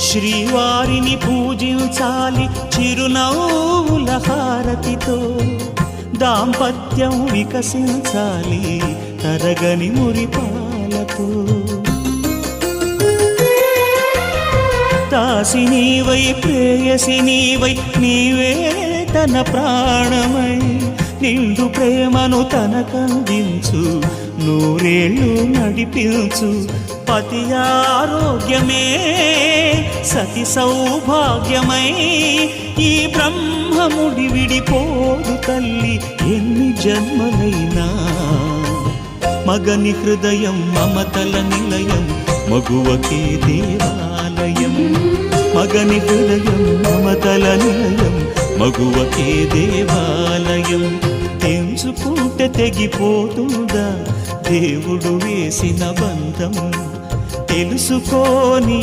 శ్రీవారిని పూజించాలి చిరునవ్వుల హారతితో, దాంపత్యం వికసించాలి తరగని మురిపాలతో. దాసి నీవై ప్రేయసి నీవై నీవే తన ప్రాణమై, నిండు ప్రేమను తనకందించు, నూరేళ్ళు నడిపించు. పతి ఆరోగ్యమే సతి సౌభాగ్యమై, ఈ బ్రహ్మముడి విడిపోదు తల్లి ఎన్ని జన్మలైనా. మగని హృదయం మమతల నిలయం, మగువకే దేవాలయం. మగని హృదయం మమతల నిలయం, మగువకే దేవాలయం. తెంచుకుంటే తెగిపోతుందా దేవుడు వేసిన బంధం, తెలుసుకోని